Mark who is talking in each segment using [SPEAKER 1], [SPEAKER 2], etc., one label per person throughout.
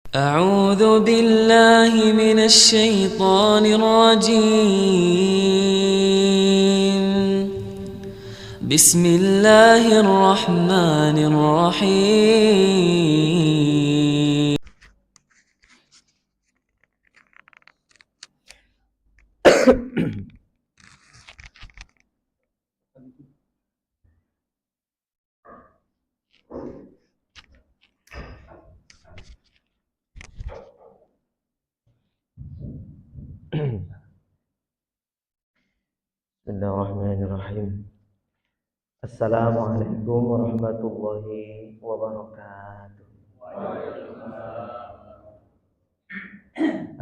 [SPEAKER 1] أعوذ بالله من الشيطان الرجيم. بسم الله الرحمن الرحيم.
[SPEAKER 2] Bismillahirrahmanirrahim. Assalamualaikum warahmatullahi wabarakatuh.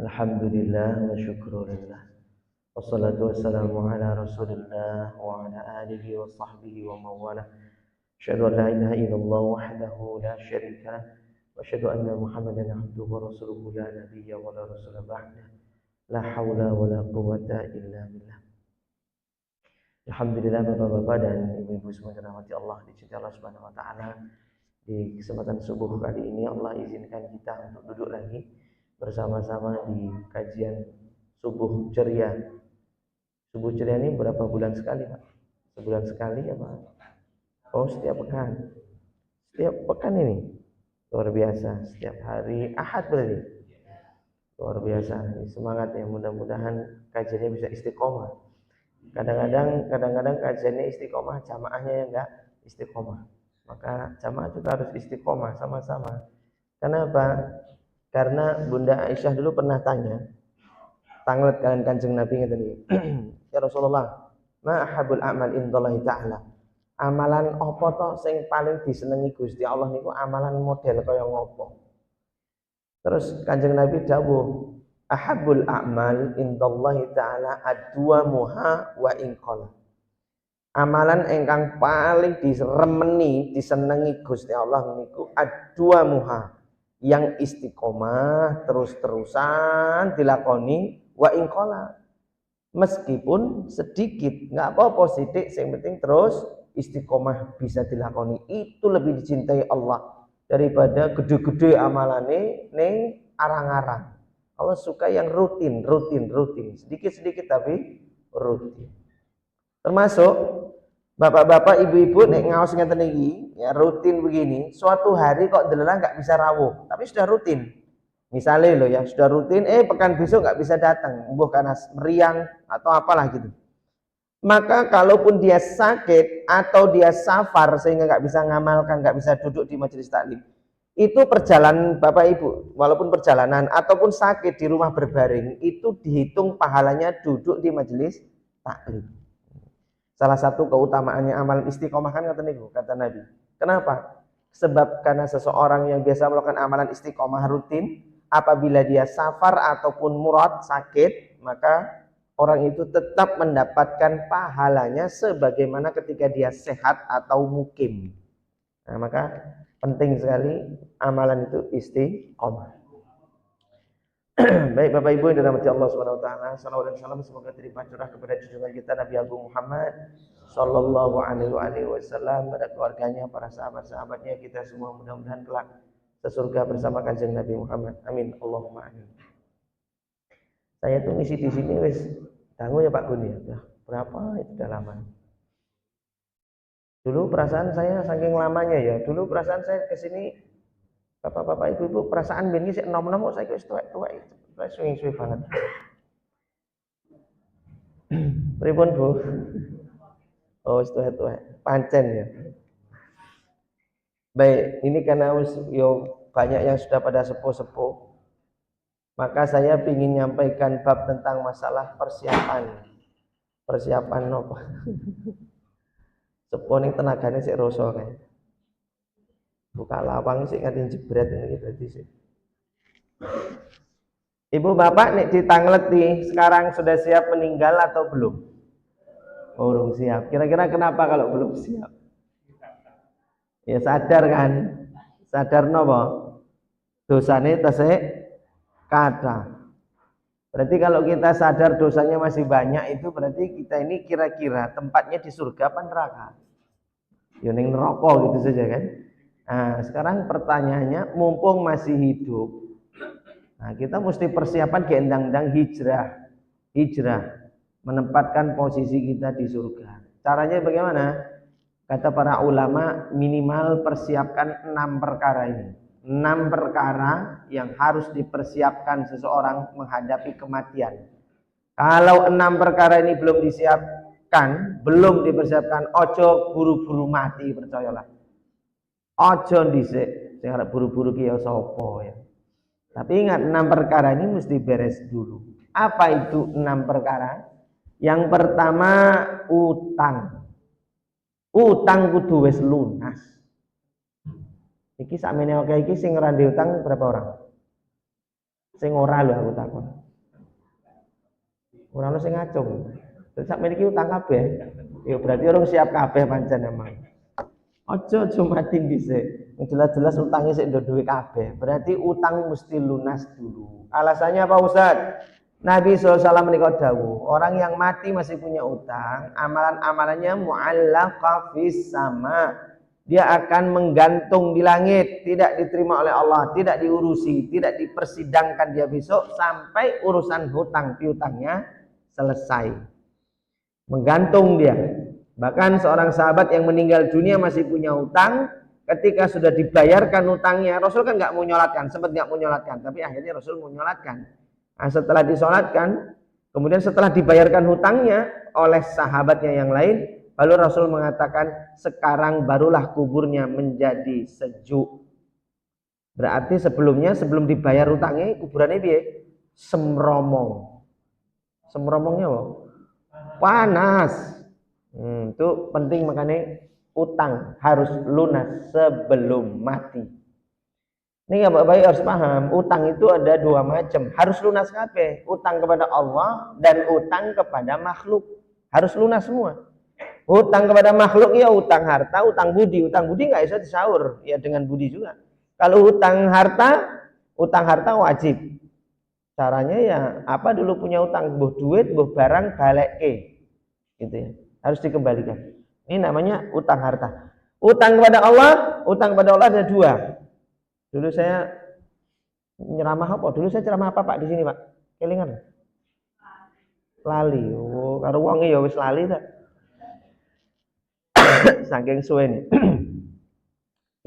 [SPEAKER 2] Alhamdulillah wa syukurillah. Wassalatu wassalamu ala rasulillah wa ala alihi wa sahbihi wa mawala. Asyhadu an la ilaha illallah wahdahu la syarika lah. Wa asyhadu anna Muhammadan abduhu wa rasuluhu la nabiyya wa la rasula ba'dah. La haula wa la quwwata illa billah. Alhamdulillah bapak-bapak dan ibu-ibu semua dirahmati Allah, dicintai Allah Subhanahu wa taala. Di kesempatan subuh kali ini Allah izinkan kita untuk duduk lagi bersama-sama di kajian subuh ceria. Subuh ceria ini berapa bulan sekali, Pak? Sebulan sekali ya, Pak? Oh, setiap pekan. Setiap pekan ini. Luar biasa, setiap hari Ahad berarti. Luar biasa. Semangat ya, mudah-mudahan kajiannya bisa istiqomah. Kadang-kadang kajiannya istiqomah, jamaahnya yang enggak istiqomah. Maka jamaah juga harus istiqomah sama-sama. Kenapa? Karena Bunda Aisyah dulu pernah tanya, tanglet kalian Kanjeng Nabi ngeten iki. Ya Rasulullah, ma ahabul a'mal indallahi ta'ala. Amalan apa to sing paling disenengi Gusti Allah niku amalan model kaya ngopo? Terus Kanjeng Nabi dawuh, ahabul a'mal indallahi ta'ala adwamuha wa inqala. Amalan ingkang paling diremeni, disenengi Gusti Allah niku adwamuha, yang istiqomah terus-terusan dilakoni wa inqala. Meskipun sedikit, enggak apa-apa sithik, yang penting terus istiqomah bisa dilakoni. Itu lebih dicintai Allah daripada gede-gede amalane ning arang-arang. Allah suka yang rutin, sedikit-sedikit tapi rutin. Termasuk bapak-bapak, ibu-ibu nek ngaos ngeten iki, ya rutin begini, suatu hari kok delala enggak bisa rawuh, tapi sudah rutin. Misalnya loh ya, sudah rutin, pekan besok enggak bisa datang, mbuh karena meriang atau apalah gitu. Maka kalaupun dia sakit atau dia safar sehingga nggak bisa ngamalkan, nggak bisa duduk di majelis taklim, itu perjalanan Bapak Ibu, walaupun perjalanan ataupun sakit di rumah berbaring, itu dihitung pahalanya duduk di majelis taklim. Salah satu keutamaannya amalan istiqomah kan kata Nabi. Kenapa? Sebab karena seseorang yang biasa melakukan amalan istiqomah rutin, apabila dia safar ataupun murad sakit, maka orang itu tetap mendapatkan pahalanya sebagaimana ketika dia sehat atau mukim. Nah, maka penting sekali amalan itu istiqomah. Baik Bapak Ibu yang dirahmati Allah Subhanahu wa taala, salawat dan salam semoga terlimpah curah kepada junjungan kita Nabi Agung Muhammad sallallahu alaihi wasallam, pada keluarganya, para sahabat-sahabatnya, kita semua mudah-mudahan kelak sesurga bersama Kanjeng Nabi Muhammad. Amin. Allahumma amin. Saya tuh ngisi di sini wis dangu ya Pak Gun ya. Berapa itu udah lama. Dulu perasaan saya saking lamanya ya. Dulu perasaan saya ke sini Bapak-bapak, ibu-ibu, perasaan ben iki sik enom-enom kok saiki wis tuwek-tuwek. Wis suwi-suwi banget. Pripun, Bu? Oh, wis tuwek-tuwek. Pancen ya. Baik, ini karena yo banyak yang sudah pada sepuh-sepuh. Maka saya ingin nyampaikan bab tentang masalah persiapan. Persiapan apa? Sepuh ning tenagane sik rasa kae. Buka lawang sik nganti jebret ini berarti sih. Ibu bapak nek ditangleti sekarang sudah siap meninggal atau belum? Belum siap. Kira-kira kenapa kalau belum siap? Ya sadar kan? Sadar nopo? Dosane tesih kata. Berarti kalau kita sadar dosanya masih banyak, itu berarti kita ini kira-kira tempatnya di surga apa neraka? Ya ning neraka gitu saja kan. Nah, sekarang pertanyaannya, mumpung masih hidup, Nah, kita mesti persiapan gendang-dang hijrah, menempatkan posisi kita di surga. Caranya bagaimana? Kata para ulama, minimal persiapkan 6 perkara ini. 6 perkara yang harus dipersiapkan seseorang menghadapi kematian. Kalau 6 perkara ini belum dipersiapkan, ojo buru-buru mati, percayalah. Ojo dhisik, sing arep buru-buru ki ya sapa ya. Tapi ingat 6 perkara ini mesti beres dulu. Apa itu 6 perkara? Yang pertama, utang. Utang kudu wis lunas. Iki sakmene oke iki sing ora ndek utang berapa orang? Sing ora lho aku takon. Ora ono sing ngacung. Terus sakmene iki utang kabeh. Ya berarti orang siap kabeh pancen emang. Ojo mati dhisik. Jelas-jelas utangnya sik ndok duwe kabeh. Berarti utang mesti lunas dulu. Alasannya apa Ustaz? Nabi SAW menikah dawuh, orang yang mati masih punya utang, amalan-amalannya mu'allaqah fis sama. Dia akan menggantung di langit, tidak diterima oleh Allah, tidak diurusi, tidak dipersidangkan dia besok sampai urusan hutang piutangnya selesai. Menggantung dia. Bahkan seorang sahabat yang meninggal dunia masih punya utang, ketika sudah dibayarkan utangnya, Rasul kan nggak mau nyolatkan, sempat nggak mau nyolatkan, tapi akhirnya Rasul mau nyolatkan. Nah, setelah disolatkan, kemudian setelah dibayarkan hutangnya oleh sahabatnya yang lain, lalu Rasul mengatakan, sekarang barulah kuburnya menjadi sejuk. Berarti sebelumnya, sebelum dibayar hutangnya, kuburannya piye? Semromong. Semromongnya apa? Panas. Itu penting, makanya utang harus lunas sebelum mati. Ini ya Bapak harus paham, utang itu ada 2 macam, harus lunas kabeh. Utang kepada Allah dan utang kepada makhluk. Harus lunas semua. Utang kepada makhluk ya utang harta, utang budi. Utang budi nggak bisa disaur, ya dengan budi juga. Kalau utang harta wajib. Caranya ya apa dulu punya utang, buh duit, buh barang, balekke. Gitu ya. Harus dikembalikan. Ini namanya utang harta. Utang kepada Allah ada 2. Dulu saya ceramah apa? Dulu saya ceramah apa Pak di sini Pak? Kelingan? Lali. Oh, karo wonge ya wis lali ta. Saking suwe nih.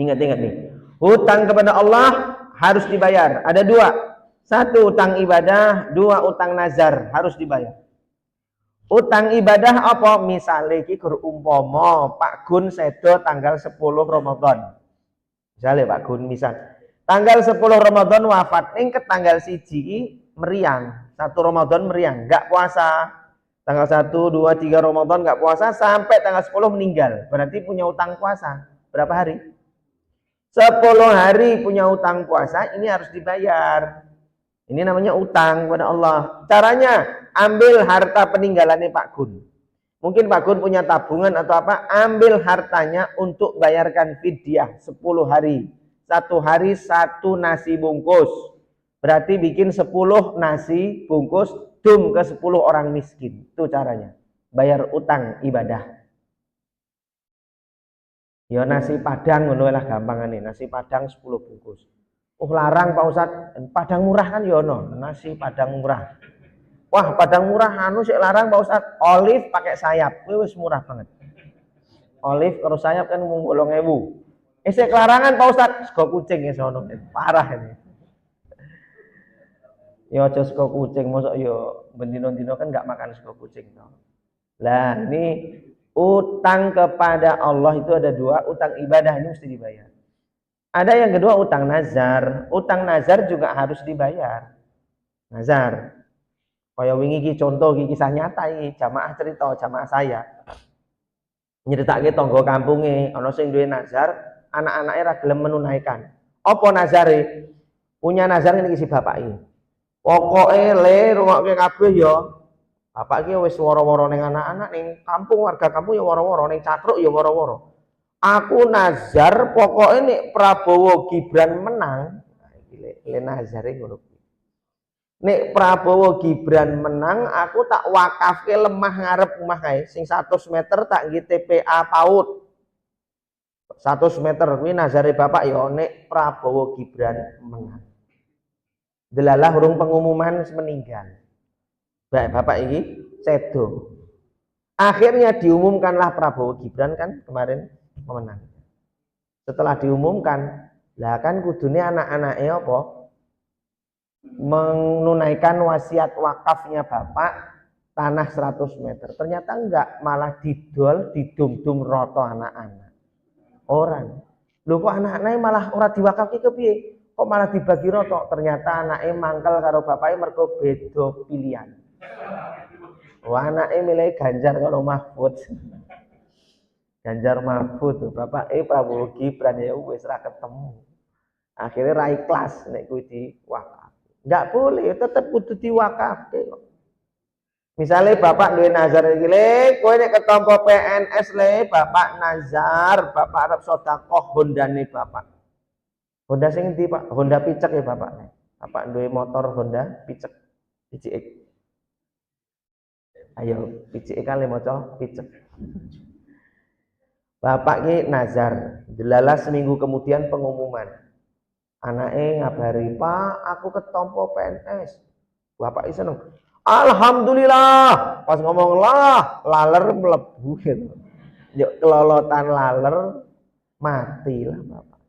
[SPEAKER 2] Ingat nih. Hutang kepada Allah harus dibayar. Ada 2. 1 utang ibadah, 2 utang nazar harus dibayar. Utang ibadah apa? Misale iki gur umpama Pak Gun sedo tanggal 10 Ramadan. Misalnya Pak Gun tanggal 10 Ramadan wafat, ning ke tanggal 1 meriang, 1 Ramadan meriang, enggak puasa. Tanggal 1, 2, 3 Ramadan enggak puasa sampai tanggal 10 meninggal. Berarti punya utang puasa. Berapa hari? 10 hari punya utang puasa, ini harus dibayar. Ini namanya utang kepada Allah. Caranya ambil harta peninggalannya Pak Gun. Mungkin Pak Gun punya tabungan atau apa, ambil hartanya untuk bayarkan fidyah 10 hari. 1 hari 1 nasi bungkus. Berarti bikin 10 nasi bungkus, dum ke 10 orang miskin. Itu caranya. Bayar utang ibadah. Ya nasi padang ngono lah gampangane, nasi padang 10 bungkus. Larang Pak Ustadz, padang murah kan ya ono, nasi padang murah. Wah, padang murah anu sik larang Pak Ustadz. Olive pakai sayap, kuwi wis murah banget. Olive karo sayap kan mung 8.000. Sik larangan Pak Ustadz, sego kucing ya sono. Parah ini. Ya aja sego kucing, mosok ya bendino-dino kan enggak makan sego kucing to. Lah, ini utang kepada Allah itu ada 2, utang ibadah ini mesti dibayar. Ada yang kedua utang nazar. Utang nazar juga harus dibayar. Nazar. Kaya wingi iki contoh iki kisah nyata iki, jamaah cerita, jamaah saya. Nyeritake tangga kampunge ana sing duwe nazar, anak-anake ra gelem menunaikan. Apa nazare? Punya nazar ngene iki si bapake. Pokoke le rungokke kabeh ya. Bapak iki wis woro-woro ning anak-anak ning kampung, warga kampung ya woro-woro, ning catruk ya woro-woro. Aku nazar pokoke nek Prabowo Gibran menang, iki le nazare ngono. Nek Prabowo Gibran menang, aku tak wakafke lemah ngarep omah kae, sing 100 meter tak nggih TPA PAUD. 100 meter kuwi nazare bapak ya nek Prabowo Gibran menang. Delalah urung pengumuman meninggal. Bapak ini sedo. Akhirnya diumumkanlah Prabowo Gibran kan kemarin memenang. Setelah diumumkan, lah kan kudune anak-anaknya apa? Menunaikan wasiat wakafnya bapak tanah 100 meter. Ternyata enggak, malah didol, didum-dum roto anak-anak. Orang. Lho kok anak-anaknya malah ora diwakafke kepiye? Kok malah dibagi roto? Ternyata anaknya mangkel karo bapaknya mergo beda pilihan. Wah, anaknya milih Ganjar karo Mahfud. Ganjar Mahfud, bapaknya Prabowo Gibran ya wis ra ketemu. Akhirnya ra ikhlas nek kuwi diwakaf. Enggak boleh, tetep kudu diwakafke kok. Misalnya bapak duwe nazar iki le, kowe nek ketompo PNS le, bapak nazar, bapak arep sedekah Hondane bapak. Honda sing endi, Pak? Honda picek ya bapak. Bapak duwe motor Honda picek. PCX. Ayo, PCX kali maca picek. Bapak ki nazar, delala seminggu kemudian pengumuman. Anaknya ngabari, Pak, aku ketompo PNS. Bapak seneng. Alhamdulillah. Pas ngomong lah, laler melebu gitu. Yuk kelolotan laler, matilah Bapak.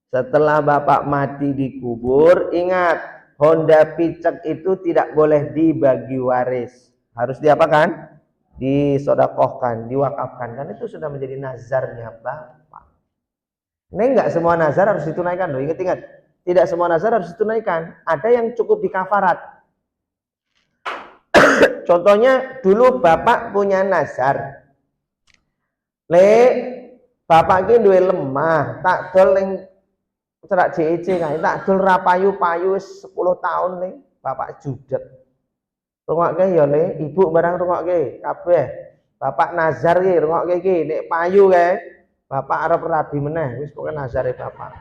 [SPEAKER 2] Setelah Bapak mati dikubur, ingat, Honda picek itu tidak boleh dibagi waris. Harus diapakan? Disodakohkan, diwakafkan. Dan itu sudah menjadi nazarnya Bapak. Ini enggak semua nazar harus ditunaikan loh. Ingat-ingat, tidak semua nazar harus ditunaikan. Ada yang cukup di kafarat. Contohnya dulu bapak punya nazar. Bapak ki duwe lemah, tak dol ning cerak JEC kae, tak dol ra payu-payu wis 10 tahun le, bapak judet. Rungokke ya le, ibu barang rungokke kabeh. Bapak nazar ki rungokke iki, nek payu kae, bapak arep rabi meneh, wis pokoke nazare bapak.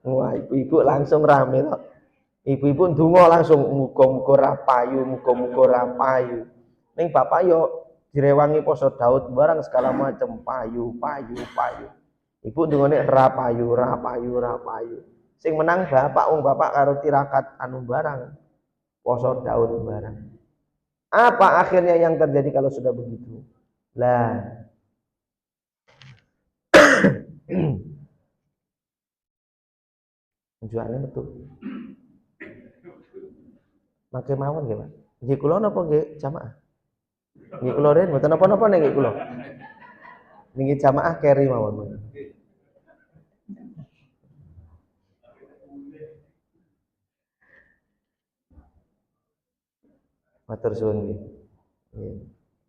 [SPEAKER 2] Wah, ibu-ibu langsung rame kok. Ibu-ibu ndonga langsung muga-muga ra payu, muga-muga ra payu. Ning bapak yo direwangi poso Daud barang segala macam payu. Ibu ndongane ra payu. Sing menang bapak, wong bapak karo tirakat anu barang poso Daud barang. Apa akhirnya yang terjadi kalau sudah begitu? Lah. Tujuannya betul. Makai mawon nggih, Pak. Nggih kula napa nggih jamaah? Nggih kula ren mboten napa-napa nek nggih kula. Nggih jamaah keri mawon. Matur suwun nggih. Nggih.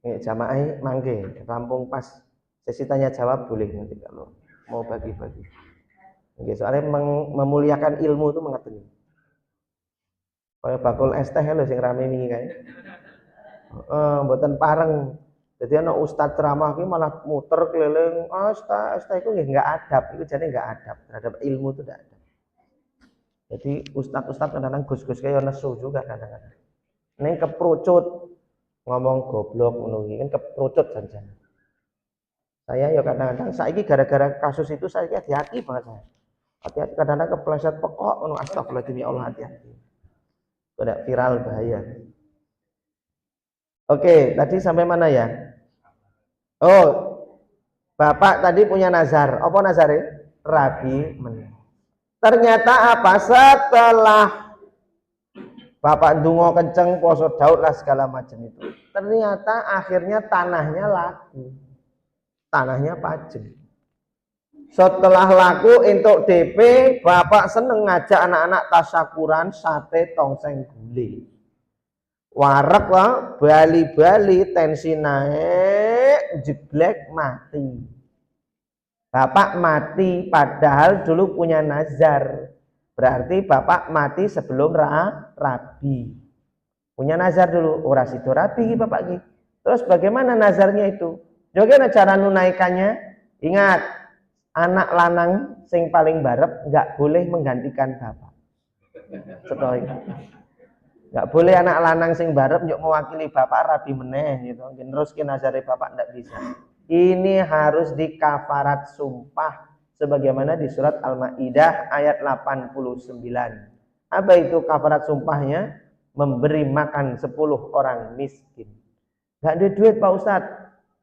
[SPEAKER 2] Nek jamaah mangke rampung pas sesi tanya jawab boleh nanti kalau mau bagi-bagi. Nggih, soalnya memuliakan ilmu itu mengerti. Kaya bakul es teh lho sing rame wingi kae. Mboten pareng. Jadi ana ustaz ceramah ki malah muter keliling, es teh iku nggih enggak adab, iku jane enggak adab terhadap ilmu itu enggak adab. Jadi ustaz-ustaz kadang-kadang gus-gus kaya nesu juga kadang-kadang. Ning keprucut ngomong goblok ngono iki kan keprucut jangan. Saya ya kadang-kadang saiki gara-gara kasus itu saya hati-hati banget saya. Hati-hati kadang-kadang kepleset pekok ngono astagfirullahaladzim ya Allah hati-hati. Tidak viral bahaya. Oke, tadi sampai mana ya? Oh, bapak tadi punya nazar. Apa nazarnya? Rabi meneh. Ternyata apa? Setelah bapak ndonga kenceng poso Daud lah segala macam itu. Ternyata akhirnya tanahnya laku. Tanahnya pajem. Setelah laku untuk DP, bapak seneng ngajak anak-anak tasyakuran sate tongseng gulai. Warek lah, bali-bali, tensi naik, jeblek mati. Bapak mati padahal dulu punya nazar. Berarti bapak mati sebelum rabi. Punya nazar dulu, ora sido rabi bapak ki. Terus bagaimana nazarnya itu? Bagaimana cara nunaikannya? Ingat, anak lanang sing paling barep nggak boleh menggantikan bapak. Setelah itu nggak boleh anak lanang sing barep yuk mewakili bapak rabi meneh gitu. Terus nazare bapak nggak bisa. Ini harus di kafarat sumpah sebagaimana di surat Al-Maidah ayat 89. Apa itu kafarat sumpahnya? Memberi makan 10 orang miskin. Gak ada duit Pak Ustadz,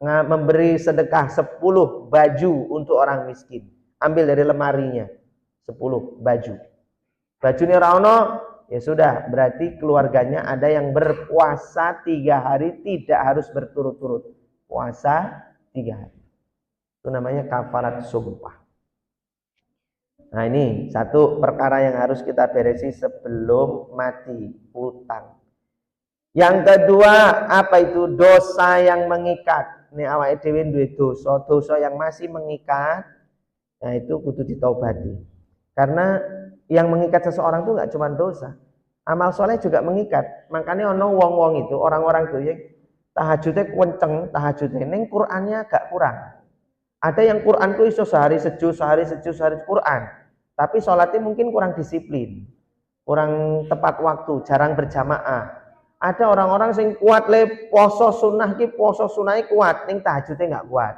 [SPEAKER 2] memberi sedekah 10 baju untuk orang miskin. Ambil dari lemarinya 10 baju. Bajunya rano, ya sudah, berarti keluarganya ada yang berpuasa 3 hari, tidak harus berturut-turut. Puasa 3 hari. Itu namanya kafarat sumpah. Nah ini satu perkara yang harus kita beresi sebelum mati, utang. Yang kedua, apa itu? Dosa yang mengikat. Ini awake dhewe duwe dosa yang masih mengikat. Nah itu kudu ditaubati. Karena yang mengikat seseorang itu nggak cuma dosa. Amal soleh juga mengikat. Makanya ono wong-wong itu, orang-orang itu yang tahajudnya kenceng, tahajudnya ning Qur'annya agak kurang. Ada yang Quran itu iso sehari seju Quran. Tapi sholatnya mungkin kurang disiplin, kurang tepat waktu, jarang berjamaah. Ada orang-orang yang kuat le poso sunnah kuat, ning tahajudnya nggak kuat.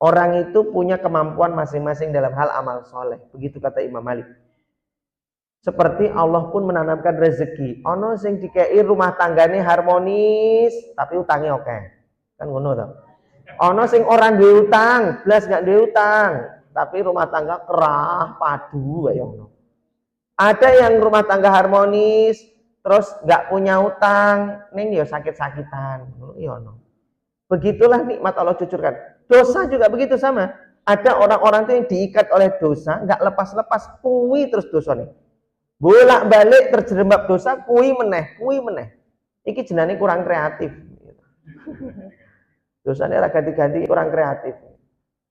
[SPEAKER 2] Orang itu punya kemampuan masing-masing dalam hal amal soleh. Begitu kata Imam Malik. Seperti Allah pun menanamkan rezeki. Ono sing dikei rumah tanggane harmonis, tapi utangnya oke. Kan ngono toh. Ono sing orang duwe utang, blas nggak duwe utang. Tapi rumah tangga kerah padu kayak ngono. Ada yang rumah tangga harmonis, terus nggak punya utang, ning ya sakit-sakitan, iya no. Begitulah nikmat Allah cucurkan. Dosa juga begitu sama. Ada orang-orang itu yang diikat oleh dosa, nggak lepas-lepas, kuwi terus dosane. Bolak-balik terjerembab dosa, kuwi meneh. Iki jenenge kurang kreatif. Dosanya ora ganti-ganti, kurang kreatif.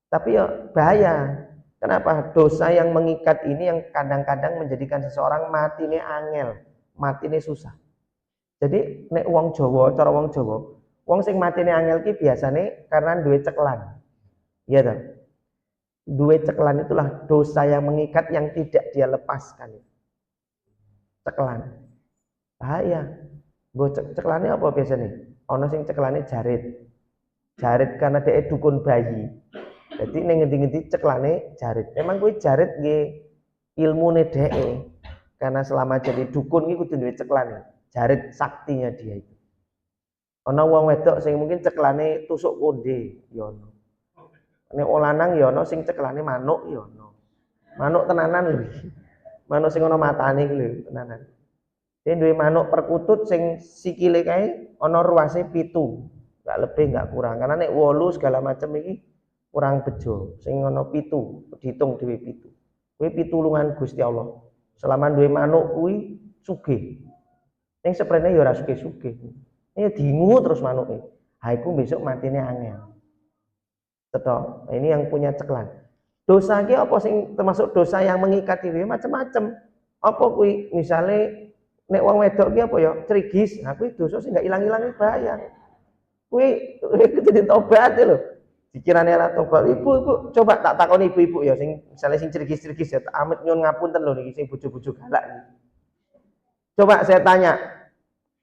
[SPEAKER 2] Tapi ya bahaya. Kenapa? Dosa yang mengikat ini yang kadang-kadang menjadikan seseorang matine angel, matine susah. Jadi nek wong Jawa, cara wong Jawa, wong sing matine angel ki biasane karena duwe ceklan. Iya toh? Duwe ceklan itulah dosa yang mengikat yang tidak dia lepaskan. Ceklan. Bahaya. Mbok ceklane apa biasanya? Ana sing ceklane jarit. Jarit karena dia dukun bayi. Jadi ning ngendi-ngendi ceklane jarit. Emang kuwi jarit nggih ilmune dhek. Karena selama jadi dukun iki kudu duwe ceklane. Jarit saktinya dia itu. Ana wong wedok sing mungkin ceklane tusuk konde, ya ono. Nek lanang ya ono sing ceklane manuk ya ono. Manuk tenanan lho. Manuk sing ana matane iki lho, tenanan. Dia duwe manuk perkutut sing sikile kae ana ruase 7. Enggak lebih enggak kurang. Karena nek 8 segala macam iki kurang bejo, sing ana 7, dihitung dhewe 7. Kuwi pitulungan Gusti Allah. Selama duwe manuk kuwi sugih. Ning seprene ya ora sugih-sugih. Ini dingu terus manuke. Ha iku besok matine angel. Cetok. Nah, ini yang punya ceklan. Dosa iki apa sing termasuk dosa yang mengikat dhewe macam-macam. Apa kuwi? Misale nek wong wedok ki apa ya trigis. Nah kuwi dosa sing gak ilang-ilang bahaya. Kuwi kudu ditobat lho. Dikirane ora tobat. Ibu, coba tak takoni ibu-ibu ya sing misale sing cergis-cergis ya, amit nyun ngapunten lho niki sing bojo-bojo galak iki. Coba saya tanya,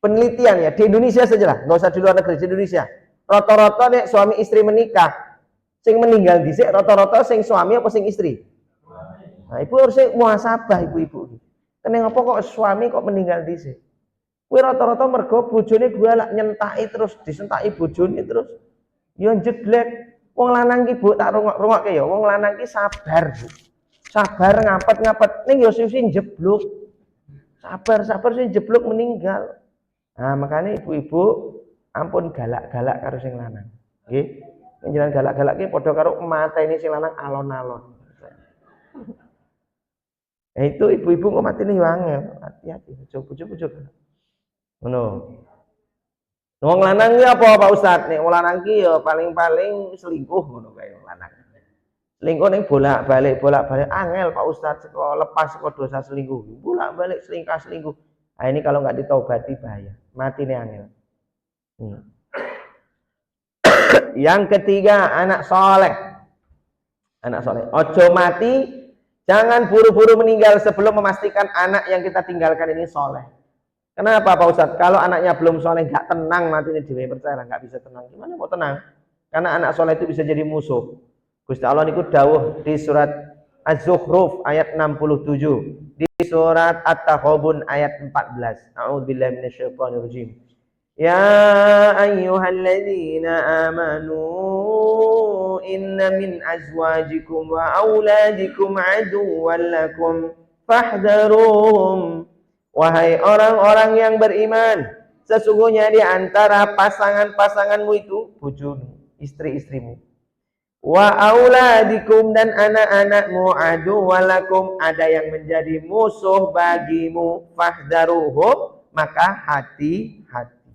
[SPEAKER 2] penelitian ya di Indonesia saja lah, enggak usah di luar negeri, di Indonesia. Rata-rata nek suami istri menikah, sing meninggal dhisik rata-rata sing suami apa sing istri? Nah, ibu harus muhasabah ibu-ibu. Kenapa kok suami kok meninggal dhisik? Kuwi rata-rata mergo bojone galak nyentaki terus disentaki bojone terus. Ya jedlek. Wong lanang ki Bu tak rungok-rungokke ya, wong lanang ki sabar, Bu. Sabar ngapet-ngapet ning ya sing jeblok. Sabar sing jeblok meninggal. Nah, makanya ibu-ibu ampun galak-galak karo sing lanang. Nggih. Njenengan galak-galak ki padha karo mateni sing lanang alon-alon. Nah, itu ibu-ibu kok matine yo angel. Hati-hati, bojo-bojo. Ngono. Wong lanang ki apa Pak Ustaz? Nek wong lanang ki ya paling-paling selingkuh ngono kae wong lanang. Selingkuh ning bolak-balik angel Pak Ustaz lepas saka dosa selingkuh. Bolak-balik selingkuh. Nah, ini kalau nggak ditaubati bahaya. Mati nih angel. Yang ketiga, anak soleh. Ojo mati, jangan buru-buru meninggal sebelum memastikan anak yang kita tinggalkan ini soleh. Kenapa Pak Ustadz? Kalau anaknya belum soleh, nggak tenang mati ini dhewe, percaya nggak bisa tenang. Gimana mau tenang? Karena anak soleh itu bisa jadi musuh. Gusti Allah niku dawuh di surat Az-Zukhruf ayat 67, di surat At-Taghabun ayat 14. A'udzubillahi minasyaitonirrajim. Ya ayyuhalladzina amanu inna min azwajikum wa auladikum aduwwan lakum fahdharuhum. Wahai orang-orang yang beriman, sesungguhnya di antara pasangan-pasanganmu itu bojomu, istri-istrimu, wa auladikum dan anak-anakmu aduwwan lakum, ada yang menjadi musuh bagimu, fahdharuhum, maka hati-hati.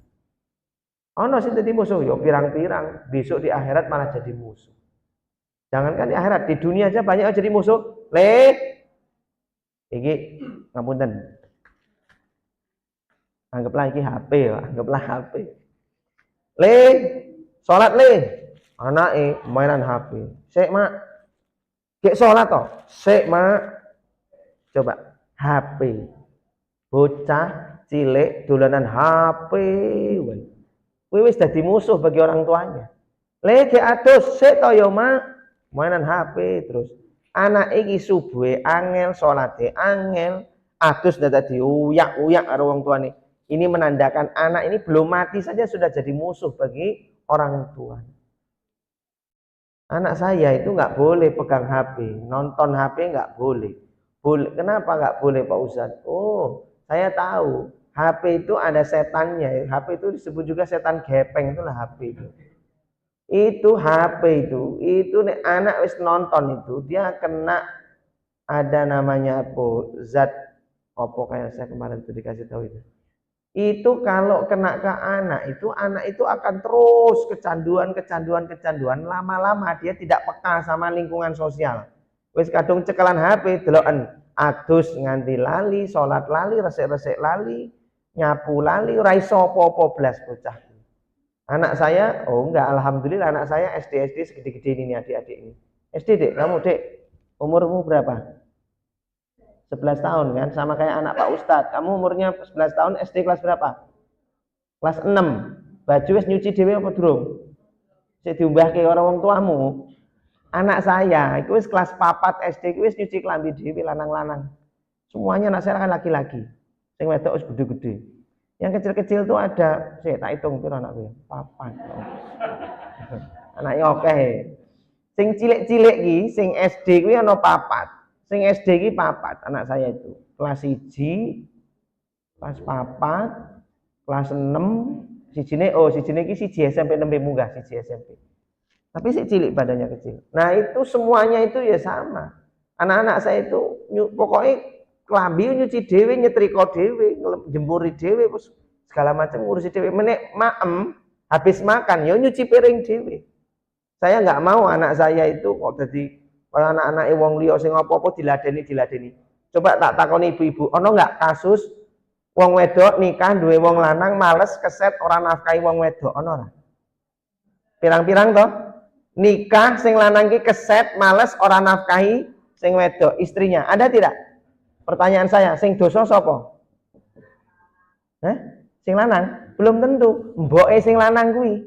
[SPEAKER 2] Ono sing dadi musuh ya pirang-pirang, besok di akhirat malah jadi musuh. Jangankan di akhirat, di dunia aja banyak yang jadi musuh. Iki ngapunten. Anggaplah iki HP ya, anggaplah HP. Salat anake mainan HP. Sik, Mak. Gek salat to? Sik, Mak. Coba HP. Bocah cilik dolanan HP wae. Kuwi wis dadi musuh bagi orang tuanya. Gek adus sik to ya, Mak. Mainan HP terus. Anak iki subuhe angel, salate angel, adus dadi uyak-uyak karo wong tuane. Ini menandakan anak ini belum mati saja sudah jadi musuh bagi orang tua. Anak saya itu nggak boleh pegang HP, nonton HP nggak boleh. Kenapa nggak boleh, Pak Ustadz? Oh, saya tahu. HP itu ada setannya. HP itu disebut juga setan gepeng, itulah HP itu. Itu HP itu nih, anak wis nonton itu dia kena ada namanya apa zat apa kayak saya kemarin tuh dikasih tahu itu. Itu kalau kena ke anak itu akan terus kecanduan, lama-lama dia tidak peka sama lingkungan sosial. Wis kadung cekelan HP deloken adus nganti lali, salat lali, resik-resik lali, nyapu lali, ora iso apa-apa blas bocah. Anak saya, oh enggak, alhamdulillah anak saya SD segede-gede ini adik-adik ini. SD, Dek, kamu, Dek, umurmu berapa? 11 tahun kan, sama kayak anak Pak Ustadz. Kamu umurnya 11 tahun, SD kelas berapa? Kelas 6. Baju wis nyuci dhewe apa durung? Sik diumbahke karo wong tuamu. Anak saya iku wis kelas 4 SD iku wis nyuci klambi dhewe lanang-lanang. Semuanya anak saya kan laki-laki. Sing wedok wis gede-gede. Yang kecil-kecil tuh ada, sik tak hitung piro anakku. 4. Anaknya oke. Sing cilik-cilik iki, sing SD kuwi ana 4. Sing SD iki 4 anak saya itu. Kelas 1, kelas 4, kelas 6, sijine iki siji SMP nembe munggah, siji SMP. Tapi si cilik badannya kecil. Nah, itu semuanya itu ya sama. Anak-anak saya itu pokoknya klambi nyuci dhewe, nyetrika dhewe, jemuri dhewe, segala macam ngurusi dhewe. Menek maem habis makan ya nyuci piring dhewe. Saya nggak mau anak saya itu kok jadi kalau anak-anak wong liya sing apa-apa diladeni. Coba tak takoni ibu-ibu, ono enggak kasus wong wedok nikah duwe wong lanang males keset ora nafkahi wong wedok, ono ora? Pirang-pirang toh? Nikah sing lanang ki keset males ora nafkahi sing wedok, istrinya. Ada tidak? Pertanyaan saya, sing dosa sapa? Sing lanang? Belum tentu. Mboke sing lanang kuwi.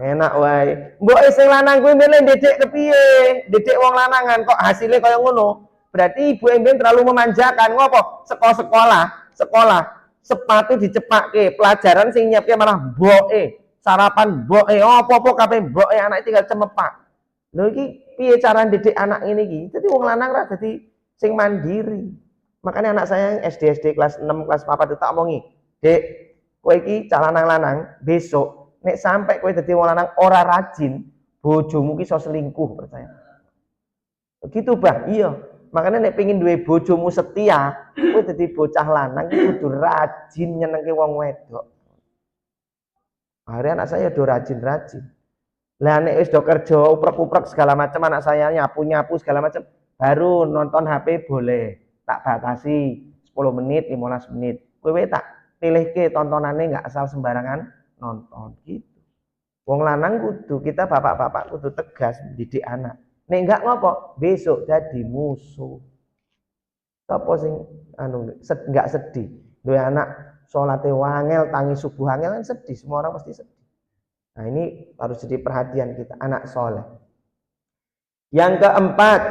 [SPEAKER 2] Enak wae. Mbok sing lanang kuwi mbene ndedek kepiye? Ndedek wong lanangan kok hasilnya kaya ngono. Berarti ibu mbene terlalu memanjakan. Ngopo? Sekolah. Sepatu dicepakke, pelajaran sing nyiapke malah mboke. Sarapan mboke, apa-apa kabeh mboke, anak tinggal cemepak. Lho iki piye cara ndidik anak ngene iki? Dadi wong lanang ra dadi sing mandiri. Makanya anak saya yang SD kelas 6, kelas 4 itu tak omongi. Dek, kowe iki calon lanang besok nek sampai kowe dadi wong lanang ora rajin, bojomu ki iso selingkuh, percaya. Begitu, Bah. Iya. Makanya nek pengin duwe bojomu setia, kowe dadi bocah lanang iki kudu rajin nyenengke wong wedok. Akhirnya anak saya do rajin-rajin. Lah nek wis do kerja uprek-uprek segala macam, anak saya nyapu-nyapu segala macam, baru nonton HP boleh. Tak batasi 10 menit, 15 menit. Kowe tak pilihke tontonane enggak asal sembarangan nonton gitu. Wong lanang kudu, kita bapak-bapak kudu tegas didik anak. Nek enggak ngopo? Besok jadi musuh. Sapa sing enggak sedih? Duwe anak salate wangel, tangi subuh angel kan sedih, semua orang pasti sedih. Nah, ini harus jadi perhatian kita, anak soleh. Yang keempat,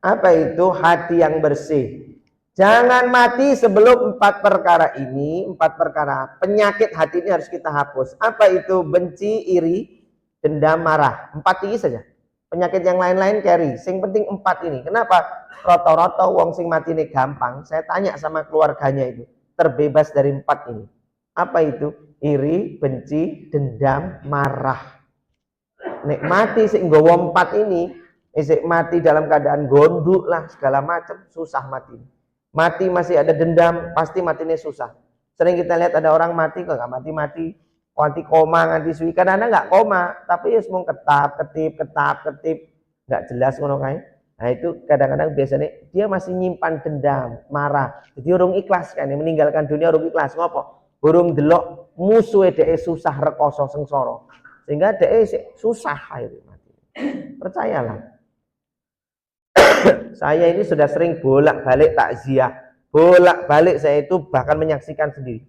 [SPEAKER 2] apa itu? Hati yang bersih. Jangan mati sebelum 4 perkara ini. 4 perkara penyakit hati ini harus kita hapus. Apa itu? Benci, iri, dendam, marah. 4 ini saja. Penyakit yang lain-lain carry. Sing penting 4 ini. Kenapa? Roto-roto wong sing mati ini gampang. Saya tanya sama keluarganya itu, terbebas dari 4 ini. Apa itu? Iri, benci, dendam, marah. Nek mati sing nggawa 4 ini, isik mati dalam keadaan gondok lah segala macam, susah mati. Mati masih ada dendam, pasti matinya susah. Sering kita lihat ada orang mati kok nggak mati-mati, nganti koma, nganti suwi. Kadang-kadang nggak koma, tapi ya semua ketap-ketip, nggak jelas ngono kae. Nah itu kadang-kadang biasanya dia masih nyimpan dendam, marah. Jadi urung ikhlas kan, meninggalkan dunia urung ikhlas. Ngopo? Urung delok musuhe dhek susah rekoso sengsara. Sehingga dhek susah akhirnya mati. Percayalah. Saya ini sudah sering bolak-balik takziah. Bolak-balik saya itu bahkan menyaksikan sendiri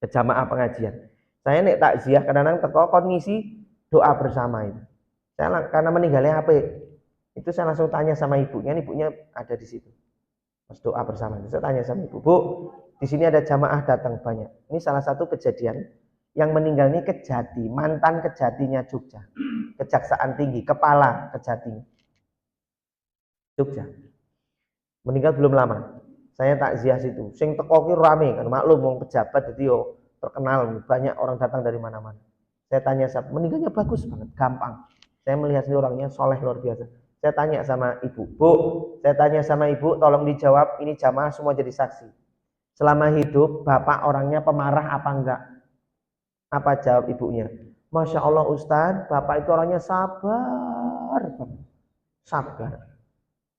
[SPEAKER 2] ke jamaah pengajian. Saya nek takziah kadang-kadang teko kon ngisi doa bersama itu. Saya karena meninggalnya HP, itu saya langsung tanya sama ibunya ada di situ. Pas doa bersama itu saya tanya sama ibu, "Bu, di sini ada jamaah datang banyak. Ini salah satu kejadian yang meninggal ini Kejati, mantan Kejatinya Jogja. Kejaksaan Tinggi, kepala Kejati Jogja. Meninggal belum lama. Saya takziah situ. Sing teko ki rame kan, maklum wong pejabat jadi yo terkenal, banyak orang datang dari mana-mana. Saya tanya siapa, meninggalnya bagus banget, gampang. Saya melihat sini orangnya soleh luar biasa. Saya tanya sama ibu, "Bu, saya tanya sama ibu, tolong dijawab, ini jamaah semua jadi saksi. Selama hidup bapak orangnya pemarah apa enggak?" Apa jawab ibunya? "Masya Allah Ustadz, bapak itu orangnya sabar banget. Sabar.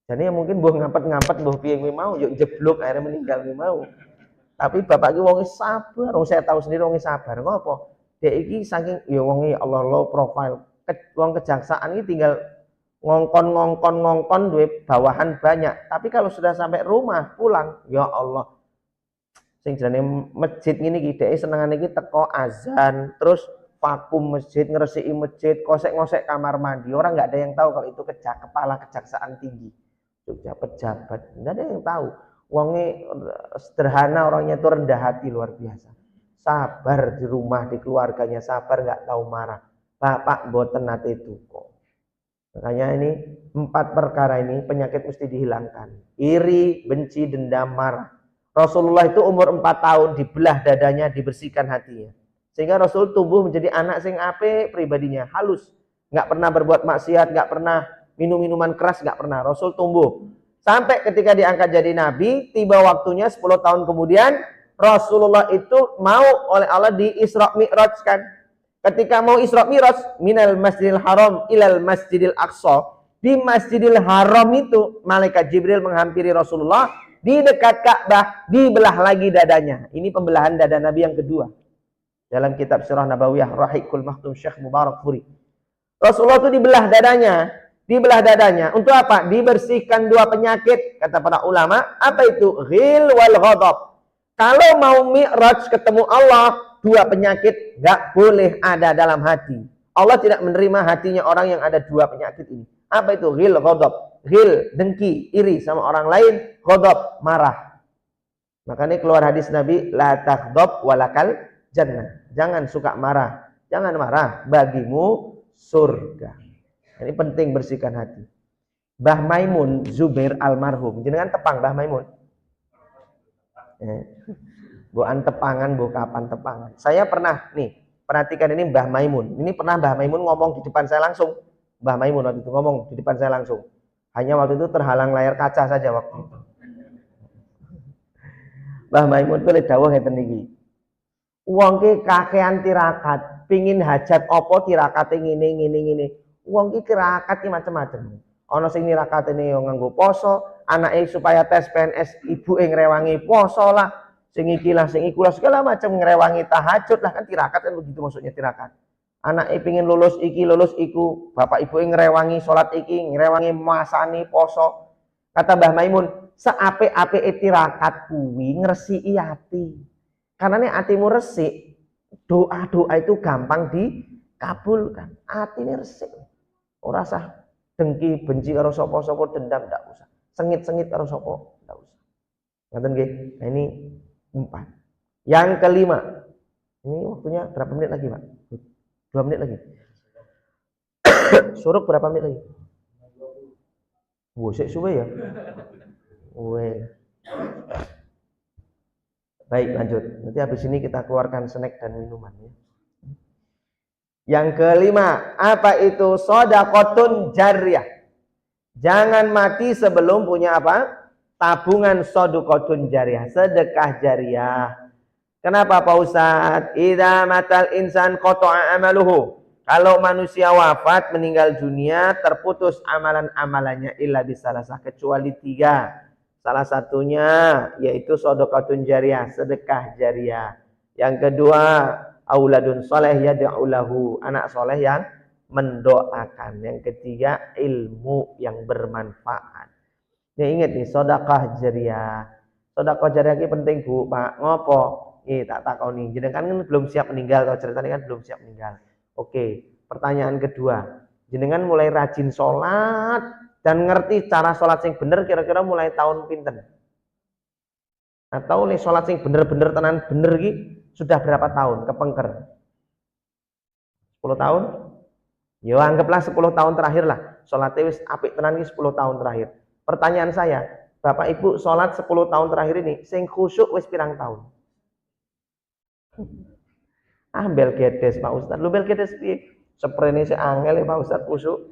[SPEAKER 2] Jadi ya mungkin buah ngampet buah piye mau, yuk jeblok akhirnya meninggal mau. Tapi bapak iki wonge sabar, wong saya tahu sendiri wonge sabar. Ngopo? Dek iki saking ya wonge Allah low profile. Wong kejaksaan ini tinggal ngongkon duwe bawahan banyak. Tapi kalau sudah sampai rumah pulang, ya Allah. Sing jenenge masjid ngene iki dhek senengane iki teko azan, terus vakum masjid, ngresiki masjid, kosek-ngosek kamar mandi. Orang nggak ada yang tahu kalau itu kepala kejaksaan tinggi. Jogja pejabat, nggak ada yang tahu. Wonge sederhana, orangnya itu rendah hati luar biasa. Sabar di rumah, di keluarganya sabar, nggak tahu marah. Bapak mboten nate duka. Makanya ini 4 perkara ini penyakit mesti dihilangkan. Iri, benci, dendam, marah. Rasulullah itu umur 4 tahun dibelah dadanya, dibersihkan hatinya. Sehingga Rasul tumbuh menjadi anak sing apik pribadinya, halus. Nggak pernah berbuat maksiat, nggak pernah minum minuman keras, nggak pernah. Rasul tumbuh sampai ketika diangkat jadi nabi, tiba waktunya 10 tahun kemudian Rasulullah itu mau oleh Allah di Isra Mi'raj kan. Ketika mau Isra Mi'raj minal Masjidil Haram ilal Masjidil Aqsa, di Masjidil Haram itu malaikat Jibril menghampiri Rasulullah di dekat Ka'bah, dibelah lagi dadanya. Ini pembelahan dada Nabi yang kedua. Dalam kitab Sirah Nabawiyah Rahiqul Maktum Syekh Mubarak Furi. Rasulullah itu dibelah dadanya untuk apa? Dibersihkan 2 penyakit kata para ulama. Apa itu? Ghil wal ghadab. Kalau mau mi'raj ketemu Allah, 2 penyakit nggak boleh ada dalam hati. Allah tidak menerima hatinya orang yang ada 2 penyakit ini. Apa itu? Ghil ghadab. Ghil dengki, iri sama orang lain, ghadab marah. Makanya keluar hadis Nabi, la taghdab walakal jannah. Jangan suka marah. Jangan marah, bagimu surga. Ini penting bersihkan hati. Mbah Maimun Zubair almarhum, jenengan tepang Mbah Maimun. Bukan tepangan, bu kapan tepangan. Saya pernah nih, perhatikan ini Mbah Maimun. Ini pernah Mbah Maimun ngomong di depan saya langsung. Mbah Maimun waktu itu ngomong di depan saya langsung. Hanya waktu itu terhalang layar kaca saja waktu itu. Mbah Maimun itu dawuh ngeten niki. Wong ki kakean tirakat, pingin hajat apa tirakate ngene. Wong ki tirakat ki macam-macam. Ana sing tirakatene yo nganggo poso, anake supaya tes PNS ibuke ngrewangi poso lah, sing iki lah segala macam ngrewangi tahajud lah, kan tirakat kan begitu maksudnya tirakat. Anake pingin lulus iki lulus iku, bapak ibuke ngrewangi salat iki, ngrewangi masane poso. Kata Mbah Maimun, seapik-apike tirakat kuwi ngresiki ati. Karena nih hatimu resik, doa-doa itu gampang dikabulkan. Hati ini resik, ora sah dengki, benci karo sapa-sapa, dendam ndak usah. Sengit-sengit karo sapa, ndak usah. Ngoten nggih. Nah, ini 4. Yang kelima. Ini waktunya berapa menit lagi, Pak? 2 menit lagi. Suruh berapa menit lagi? Sik suwe ya. Weh. Baik, lanjut. Nanti habis ini kita keluarkan snack dan minuman ya. Yang kelima, apa itu shadaqatun jariyah? Jangan mati sebelum punya apa? Tabungan shadaqatun jariyah, sedekah jariyah. Kenapa Pak Ustadz? Idza matal insan qata'a amaluhu. Kalau manusia wafat meninggal dunia, terputus amalan-amalannya illa bisalasah, kecuali 3. Salah satunya yaitu shadaqatun jariyah, sedekah jariyah. Yang kedua, auladun soleh yad'u lahu, anak soleh yang mendoakan. Yang ketiga, ilmu yang bermanfaat. Ya, ingat nih, sedekah jariyah. Sedekah jariyah ini penting Bu, Pak. Ngopo? Tak takoni. Jenengan kan belum siap meninggal, kalau ceritanya kan belum siap meninggal. Oke, pertanyaan kedua. Jenengan mulai rajin sholat dan ngerti cara sholat yang bener kira-kira mulai tahun pinten? Atau nih sholat yang bener-bener tenan bener ki sudah berapa tahun kepengker? 10 tahun? Ya anggaplah 10 tahun terakhir lah. Sholatnya wis apik tenan ki 10 tahun terakhir. Pertanyaan saya, Bapak Ibu sholat 10 tahun terakhir ini sing khusyuk wis pirang tahun? Bel gedes Pak Ustadz. Lu bel gedes piye? Seprene si angel Pak Ustadz khusyuk.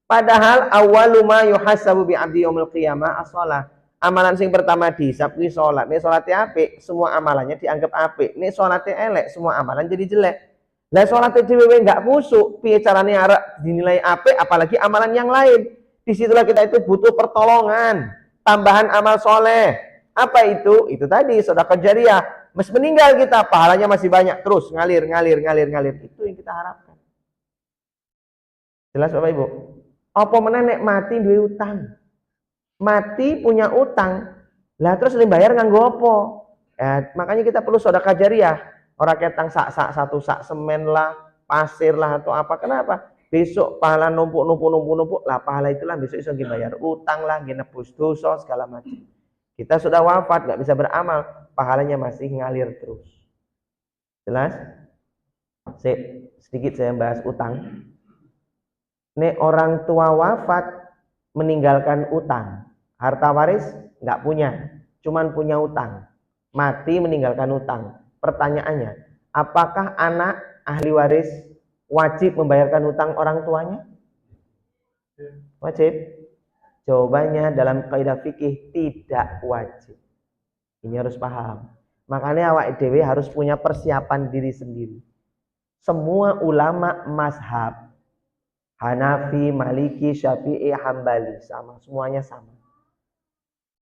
[SPEAKER 2] Padahal awwalu ma yuhasabu bi 'abdi yaumil qiyamah as-shalah. Amalan sing pertama dihisab kuwi salat. Nek salate apik, semua amalannya dianggap apik. Nek salate elek, semua amalan jadi jelek. Lah salate dhewe enggak khusyuk, piye carane arek dinilai apik apalagi amalan yang lain. Disitulah kita itu butuh pertolongan, tambahan amal soleh. Apa itu? Itu tadi sedekah jariyah. Mas meninggal kita, pahalanya masih banyak, terus ngalir. Itu yang kita harapkan. Jelas Bapak Ibu? Apa menenek mati duwe utang? Mati punya utang, lah terus dibayar nganggo apa? Makanya kita perlu sedekah jariyah. Ora ketang sak satu sak semen lah, pasir lah atau apa. Kenapa? Besok pahala numpuk, lah pahala itulah besok iso dibayar utang lah, nebus dosa segala macam. Kita sudah wafat, nggak bisa beramal, pahalanya masih ngalir terus. Jelas? Sedikit saya bahas utang. Nek orang tua wafat meninggalkan utang, harta waris nggak punya, cuman punya utang, mati meninggalkan utang. Pertanyaannya, apakah anak ahli waris wajib membayarkan utang orang tuanya? Wajib? Jawabannya dalam kaidah fikih tidak wajib. Ini harus paham. Makanya awak dewe harus punya persiapan diri sendiri. Semua ulama mazhab Hanafi, Maliki, Syafi'i, Hambali sama, semuanya sama.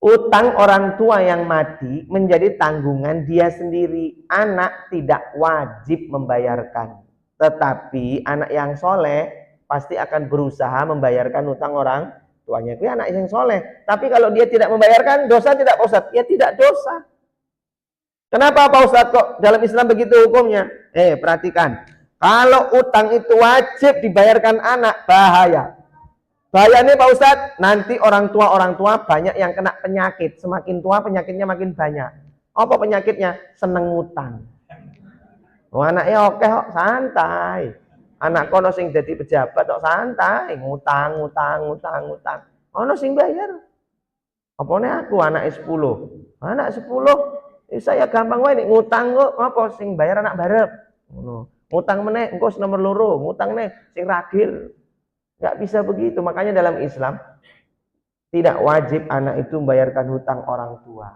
[SPEAKER 2] Utang orang tua yang mati menjadi tanggungan dia sendiri. Anak tidak wajib membayarkan. Tetapi anak yang soleh pasti akan berusaha membayarkan utang orang tuanya. Itu anak yang soleh. Tapi kalau dia tidak membayarkan, dosa tidak Pak Ustadz? Ya tidak dosa. Kenapa Pak Ustadz kok dalam Islam begitu hukumnya? Perhatikan. Kalau utang itu wajib dibayarkan anak, bahaya. Bahayanya Pak Ustadz, nanti orang tua banyak yang kena penyakit. Semakin tua penyakitnya makin banyak. Apa penyakitnya? Seneng ngutang. Anaknya oke kok, santai. Anak kono sing dadi pejabat kok santai, ngutang. Ono sing bayar. Apane aku anak 10. Anak 10, saya gampang wae nek ngutang kok apa sing bayar anak barep. Ngono. Ngutang meneh engko nomor loro, ngutang meneh sing ragil. Enggak bisa begitu. Makanya dalam Islam tidak wajib anak itu membayarkan hutang orang tua.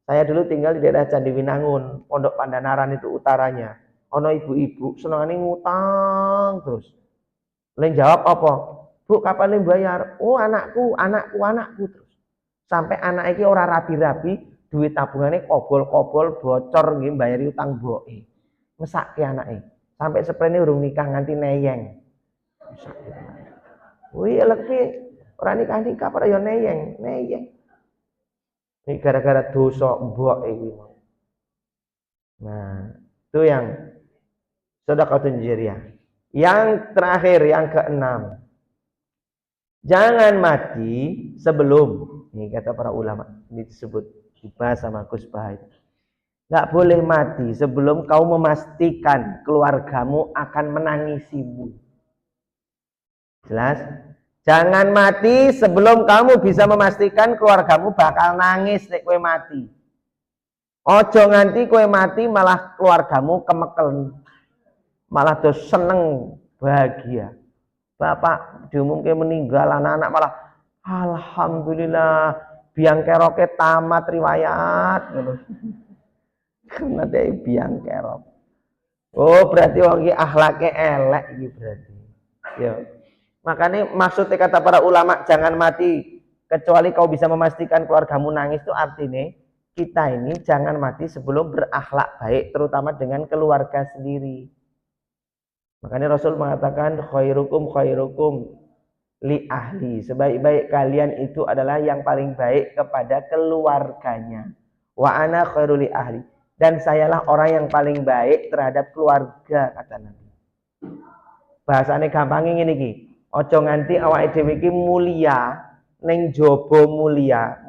[SPEAKER 2] Saya dulu tinggal di daerah Candi Winangun, Pondok Pandanaran itu utaranya. Ono ibu-ibu senengane ngutang terus. Lain jawab apa? Bu, kapan bayar? Oh, anakku terus. Sampai anak iki ora rapi-rapi, duit tabungannya kobol-kobol bocor nggih mbayari utang mboke. Mesake anake. Sampai seprene urung nikah nganti neyeng. Wih, elek piye? Ora nikah ora ya neyeng. Ini gara-gara dosa mboke iki. Nah, itu yang sedekah jariyah. Yang terakhir, yang keenam. Jangan mati sebelum, ini kata para ulama, ini disebut dibahas sama Gus Bahai. Nggak boleh mati sebelum kau memastikan keluargamu akan menangisimu. Jelas? Jangan mati sebelum kamu bisa memastikan keluargamu bakal nangis nek kowe mati. Ojo nganti kowe mati malah keluargamu kemekel, malah terus seneng bahagia. Bapak diumumke meninggal, anak-anak malah alhamdulillah biang keroke tamat riwayat gitu. Karena dia biang kerok. Oh berarti wong iki akhlake elek iki berarti. Ya. Makanya maksudnya kata para ulama jangan mati kecuali kau bisa memastikan keluargamu nangis, itu artinya kita ini jangan mati sebelum berakhlak baik terutama dengan keluarga sendiri. Makanya Rasul mengatakan khairukum li ahli, sebaik-baik kalian itu adalah yang paling baik kepada keluarganya. Wa ana khairul li ahli, dan sayalah orang yang paling baik terhadap keluarga, kata Nabi. Bahasane gampang ngene iki. Aja nganti awake dhewe iki mulia ning jaba mulya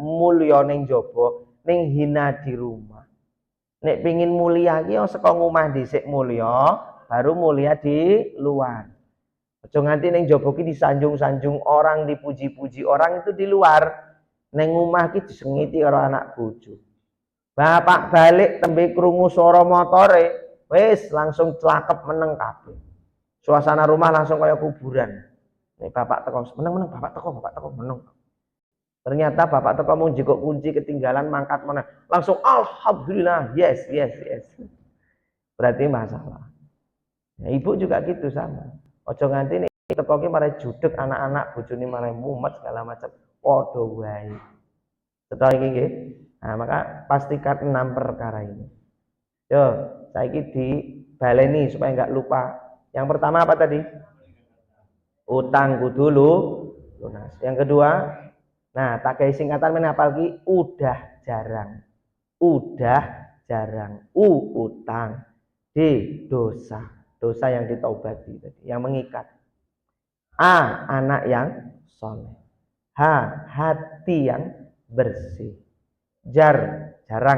[SPEAKER 2] ning jaba ning hina di rumah. Nek pengin mulia iki saka ngomah dhisik mulya, baru mulia di luar. Aja nganti ning jaba ki disanjung-sanjung orang, dipuji-puji orang, itu di luar. Ning omah ki disengiti karo anak bojo. Bapak balik tembe krungu swara motore, wis langsung celakep meneng kabeh. Suasana rumah langsung kayak kuburan. Nek bapak teko meneng-meneng, bapak teko meneng. Ternyata bapak teko mung jikok kunci ketinggalan mangkat meneh. Langsung alhamdulillah, yes. Berarti masalah. Ya, ibu juga gitu sama. Ojo nganti nek teko ki marai judeg anak-anak, bojone marai mumet segala macam. Padha wae. Setelah iki nggih. Nah, maka pastikan 6 perkara ini. Yo, saiki dibaleni supaya enggak lupa. Yang pertama apa tadi? Utang kudu lunas. Yang kedua, nah tak kayak singkatan mana apalagi udah jarang. Utang. D dosa. Dosa yang ditaubati tadi, yang mengikat. A anak yang soleh. H hati yang bersih. Jarang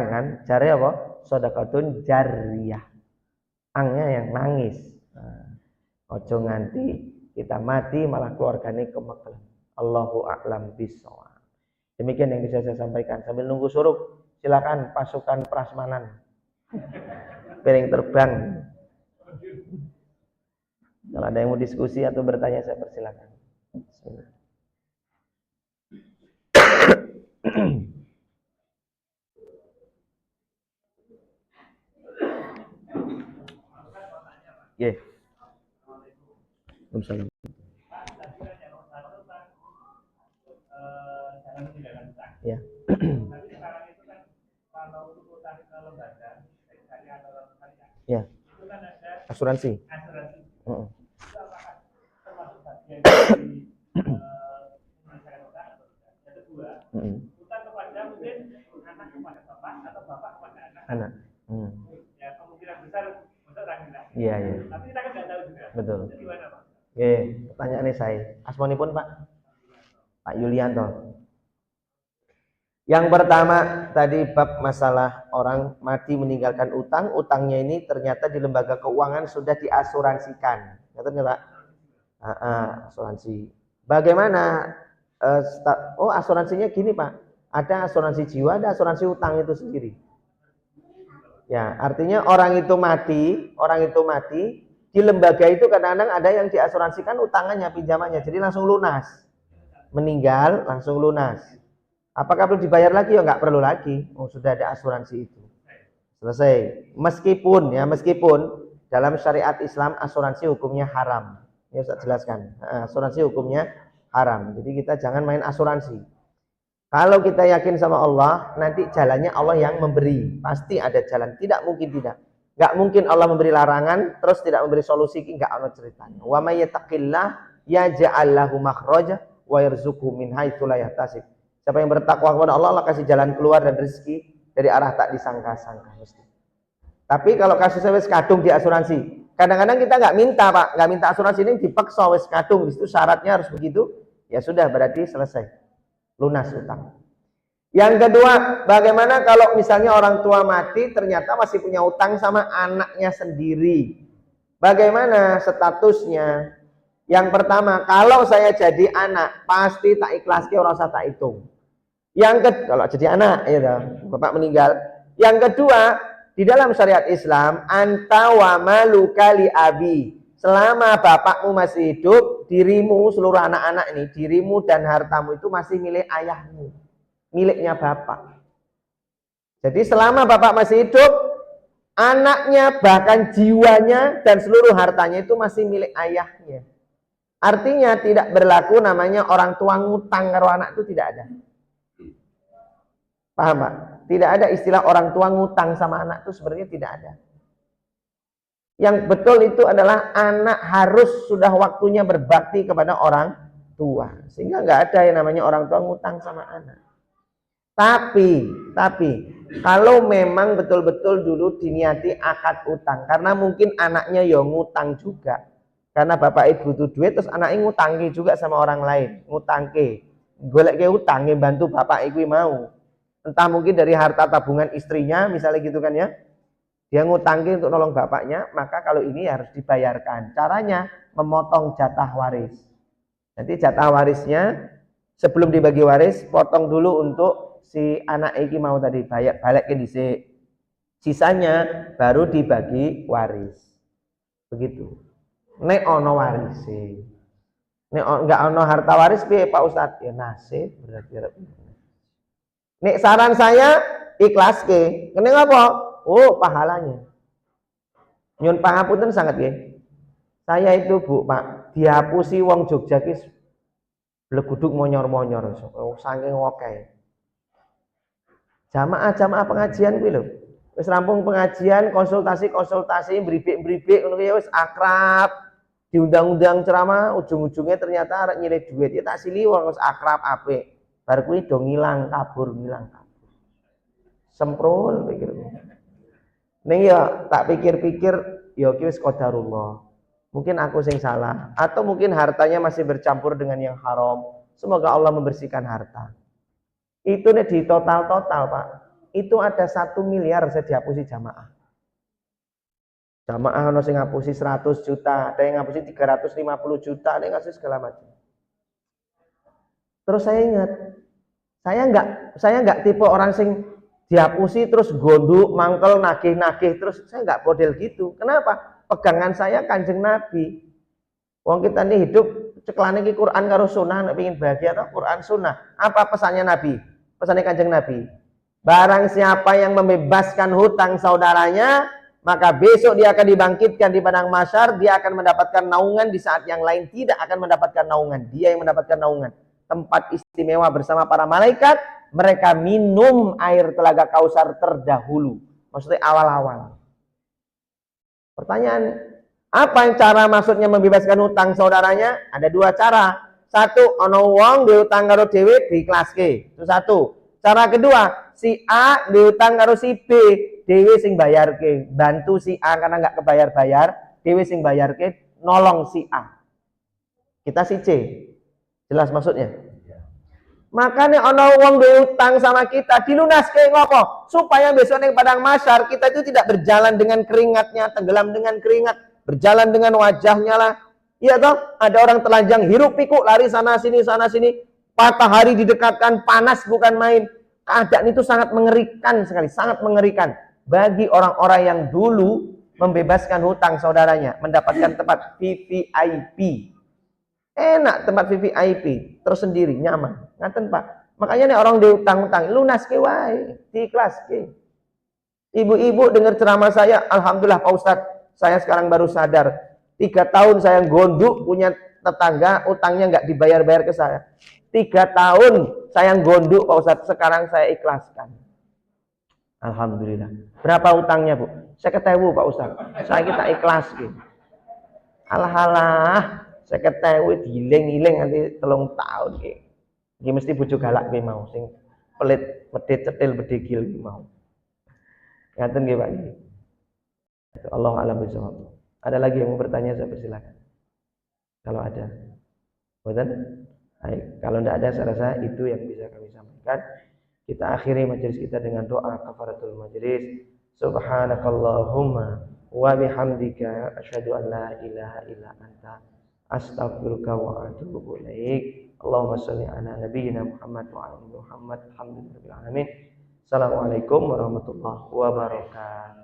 [SPEAKER 2] kan? Jarnya apa? Sedekatun jariyah. Angnya yang nangis. Nah, ojo nganti kita mati malah keluarganya kemekel. Allahu a'lam bishawab. Demikian yang bisa saya sampaikan. Sambil nunggu suruh, silakan pasukan prasmanan. Piring terbang. Kalau ada yang mau diskusi atau bertanya, saya persilakan. Bismillah. Yeah. Assalamualaikum. Ya. Ya. Asuransi. Anak. Ya kemungkinan besar iya. Tapi kita kan nggak tahu juga. Betul. Itu gimana Pak? Pertanyaannya saya. Asmonipun Pak? Pak Yulianto. Yang pertama tadi bab masalah orang mati meninggalkan utang. Utangnya ini ternyata di lembaga keuangan sudah diasuransikan. Ngerti Pak? Asuransi. Bagaimana? Asuransinya gini Pak. Ada asuransi jiwa, ada asuransi utang itu sendiri. Ya, artinya orang itu mati, di lembaga itu kadang-kadang ada yang diasuransikan utangannya, pinjamannya, jadi langsung lunas. Meninggal langsung lunas. Apakah perlu dibayar lagi? Ya nggak perlu lagi. Sudah ada asuransi itu. Selesai. Meskipun dalam syariat Islam asuransi hukumnya haram. Ini saya jelaskan. Asuransi hukumnya haram. Jadi kita jangan main asuransi. Kalau kita yakin sama Allah, nanti jalannya Allah yang memberi. Pasti ada jalan. Tidak mungkin tidak. Nggak mungkin Allah memberi larangan, terus tidak memberi solusi. Nggak ada ceritanya. Wa may yattaqillah yaj'al lahu makhraja wa yarzuqhu min haitsu la yahtasib. Siapa yang bertakwa kepada Allah, Allah kasih jalan keluar dan rezeki dari arah tak disangka-sangka. Mesti. Tapi kalau kasusnya wis kadung di asuransi, kadang-kadang kita nggak minta Pak, nggak minta asuransi ini dipaksa wis kadung, itu syaratnya harus begitu. Ya sudah, berarti selesai. Lunas utang. Yang kedua, bagaimana kalau misalnya orang tua mati ternyata masih punya utang sama anaknya sendiri? Bagaimana statusnya? Yang pertama, kalau saya jadi anak, pasti tak ikhlas ke orang saya tak hitung. Yang kedua, kalau jadi anak, ya bapak meninggal. Yang kedua, di dalam syariat Islam, anta wa maluka li abi. Selama bapakmu masih hidup, dirimu, seluruh anak-anak ini, dirimu dan hartamu itu masih milik ayahmu, miliknya bapak. Jadi selama bapak masih hidup, anaknya, bahkan jiwanya dan seluruh hartanya itu masih milik ayahnya. Artinya tidak berlaku namanya orang tua ngutang karo anak, itu tidak ada. Paham Pak? Tidak ada istilah orang tua ngutang sama anak, itu sebenarnya tidak ada. Yang betul itu adalah anak harus sudah waktunya berbakti kepada orang tua. Sehingga nggak ada yang namanya orang tua ngutang sama anak. Tapi kalau memang betul-betul dulu diniati akad utang, karena mungkin anaknya ya ngutang juga, karena bapak ibu butuh duit, terus anaknya ngutangke juga sama orang lain, ngutangke, golek ke utangnya bantu bapak ibu mau, entah mungkin dari harta tabungan istrinya, misalnya gitu kan ya, dia ngutangke untuk nolong bapaknya, maka kalau ini harus dibayarkan. Caranya memotong jatah waris. Nanti jatah warisnya sebelum dibagi waris, potong dulu untuk si anak iki mau tadi balik ke dhisik. Sisanya baru dibagi waris. Begitu. Nek ono waris. Nek enggak ono harta waris piye Pak Ustadz? Ya nasib berarti. Nek saran saya ikhlaske. Kenapa apa? Oh, pahalanya. Nyun pangapunten sangat nggih. Saya itu Bu, Pak, dihapusi wong Jogja ki bleguduk monyor-monyor saking akeh. Jamaah pengajian kuwi lho. Wis rampung pengajian, konsultasi, bribik ngono ya wis akrab. Diundang-undang ceramah, ujung-ujungnya ternyata arek nyilih duit. Ya tak sili wong wis akrab apik. Bar kuwi do ngilang kabur. Semprul pikirku. Ning ya tak pikir-pikir ya ki wis qadarullah. Mungkin aku sing salah atau mungkin hartanya masih bercampur dengan yang haram. Semoga Allah membersihkan harta. Itu nih di total Pak, itu ada 1 miliar saya dihapusi jamaah. Jamaah ono sing ngapusi 100 juta, ada yang ngapusi 350 juta, ada yang ngasih segala macam. Terus saya ingat, saya nggak tipe orang sing dihapusi terus gondok, mangkel, nagih terus, saya nggak model gitu. Kenapa? Pegangan saya Kanjeng Nabi. Wong kita ini hidup ceklane iki Quran karo sunnah, nek pengin bahagia atau Quran sunnah. Apa pesannya Nabi? Pesannya Kanjeng Nabi. Barang siapa yang membebaskan hutang saudaranya, maka besok dia akan dibangkitkan di padang mahsyar, dia akan mendapatkan naungan di saat yang lain tidak akan mendapatkan naungan. Dia yang mendapatkan naungan. Tempat istimewa bersama para malaikat, mereka minum air telaga Kausar terdahulu. Maksudnya awal-awal. Pertanyaan, apa yang cara maksudnya membebaskan hutang saudaranya? Ada 2 cara. Satu, ono wong diutang karo dhewe diiklaske. Itu satu. Cara kedua, si A diutang karo si B, dhewe sing bayarke. Bantu si A karena nggak kebayar-bayar, dhewe sing bayarke, nolong si A. Kita si C. Jelas maksudnya? Makanya ono wong diutang sama kita, dilunaske ngopo? Supaya besok ning padang mahsyar kita itu tidak berjalan dengan keringatnya, tenggelam dengan keringat, berjalan dengan wajahnya lah. Iya toh, ada orang telanjang hiruk pikuk lari sana sini, matahari didekatkan, panas bukan main. Keadaan itu sangat mengerikan sekali, sangat mengerikan bagi orang-orang yang dulu membebaskan hutang saudaranya, mendapatkan tempat VVIP. Enak tempat VVIP, tersendiri, nyaman. Ngaten Pak. Makanya nih orang diutang-utang, lunaske wae, diikhlaske. Ibu-ibu dengar ceramah saya, alhamdulillah Pak Ustadz, saya sekarang baru sadar. 3 tahun saya gondok punya tetangga, utangnya nggak dibayar-bayar ke saya. 3 tahun saya gondok Pak Ustadz, sekarang saya ikhlaskan. Alhamdulillah. Berapa utangnya Bu? 50.000 Pak Ustadz. Saya kita ikhlas gitu. Alah, 50.000 diiling-iling nanti 3 tahun gitu. Ini mesti bojo galak ki mau sing pelit, medit, cetil, bedegil ki mau. Ngaten nggih Pak. Allah a'lam bishawab. Ada lagi yang mau bertanya, saya persilakan. Kalau ada. Boten? Baik, kalau tidak ada saya rasa itu yang bisa kami sampaikan. Kita akhiri majelis kita dengan doa kafaratul majelis. Subhanakallahumma wa bihamdika asyhadu an la ilaha illa anta astaghfiruka wa atubu ilaik. Allahumma shalli ala nabiyyina Muhammad wa ala ali Muhammad. Alhamdulillahirabbil alamin. Assalamualaikum warahmatullahi wabarakatuh.